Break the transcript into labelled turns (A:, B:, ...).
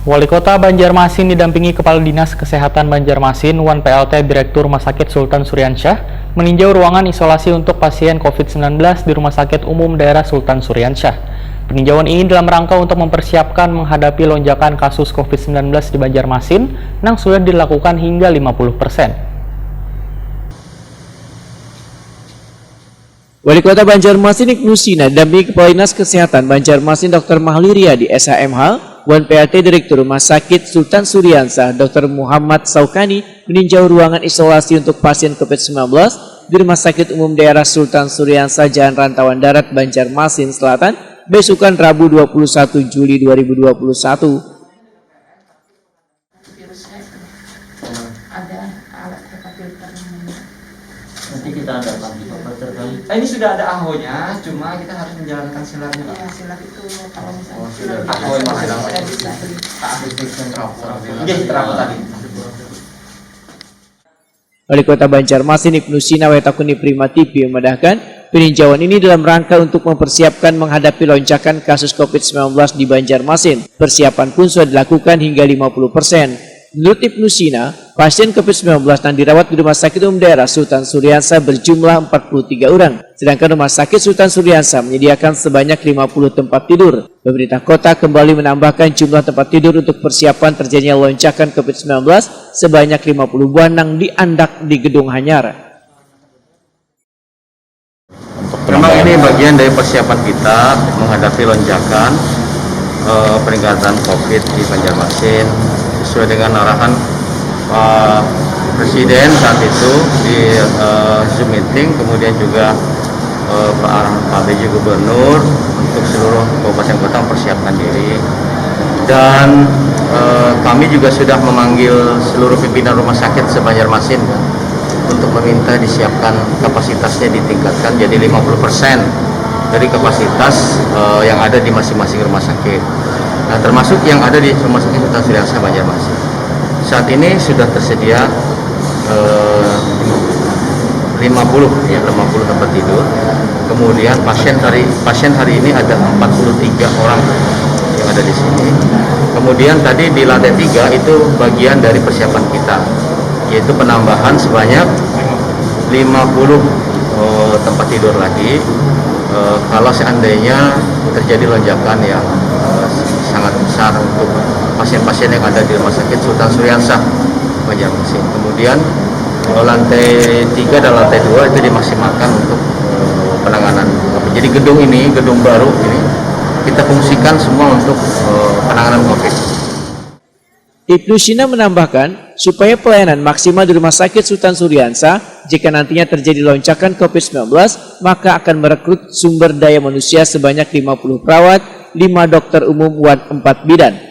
A: Wali Kota Banjarmasin didampingi Kepala Dinas Kesehatan Banjarmasin, Wan PLT Direktur Rumah Sakit Sultan Suryansyah, meninjau ruangan isolasi untuk pasien COVID-19 di Rumah Sakit Umum Daerah Sultan Suryansyah. Peninjauan ini dalam rangka untuk mempersiapkan menghadapi lonjakan kasus COVID-19 di Banjarmasin yang sudah dilakukan hingga 50%.
B: Wali Kota Banjarmasin Ibnu Sina didampingi Kepala Dinas Kesehatan Banjarmasin Dr. Mahliria di SHMH, Wan PLT Direktur Rumah Sakit Sultan Suryansyah Dr. Muhammad Saukani meninjau ruangan isolasi untuk pasien COVID-19 di Rumah Sakit Umum Daerah Sultan Suryansyah Jalan Rantauan Darat Banjarmasin Selatan besokan Rabu 21 Juli 2021.
C: Ada alat filter namanya.
D: Nanti kita ada filter kan? Ini sudah ada ahonya, cuma kita harus menjalankan silarnya, Pak.
C: Ya, silar itu kalau misalnya
D: silar.
C: ahoy masih
D: Ahoy
C: bisa beli.
D: Terapot tadi.
B: Wali Kota Banjarmasin Ibnu Sina Wetakuni Prima TV memandahkan peninjauan ini dalam rangka untuk mempersiapkan menghadapi lonjakan kasus COVID-19 di Banjarmasin. Persiapan pun sudah dilakukan hingga 50%. Menurut Ibnu Sina, pasien COVID-19 yang dirawat di Rumah Sakit Umum Daerah Sultan Suryansyah berjumlah 43 orang. Sedangkan Rumah Sakit Sultan Suryansyah menyediakan sebanyak 50 tempat tidur. Pemerintah kota kembali menambahkan jumlah tempat tidur untuk persiapan terjadinya lonjakan COVID-19 sebanyak 50 buah yang diandak di Gedung Hanyar.
E: Memang ini bagian dari persiapan kita menghadapi lonjakan peningkatan COVID di Banjarmasin sesuai dengan arahan Pak Presiden saat itu di Zoom meeting, kemudian juga Pak BJ Gubernur untuk seluruh kabupaten kota mempersiapkan diri, dan kami juga sudah memanggil seluruh pimpinan rumah sakit se-Banjarmasin untuk meminta disiapkan kapasitasnya ditingkatkan jadi 50% dari kapasitas yang ada di masing-masing rumah sakit. Nah, termasuk yang ada di Rumah Sakit Sultan Suryansyah Banjarmasin. Saat ini sudah tersedia 50 tempat tidur. Kemudian pasien hari ini ada 43 orang yang ada di sini. Kemudian tadi di lantai 3 itu bagian dari persiapan kita, yaitu penambahan sebanyak 50 tempat tidur lagi kalau seandainya terjadi lonjakan yang sangat besar untuk pasien-pasien yang ada di Rumah Sakit Sultan Suryansyah Banjarmasin. Kemudian lantai 3 dan lantai 2 itu dimaksimalkan untuk penanganan. Jadi gedung ini, gedung baru ini kita fungsikan semua untuk penanganan COVID.
B: Ibnu Sina menambahkan, supaya pelayanan maksimal di Rumah Sakit Sultan Suryansyah, jika nantinya terjadi lonjakan COVID-19, maka akan merekrut sumber daya manusia sebanyak 50 perawat, 5 dokter umum, 4 bidan.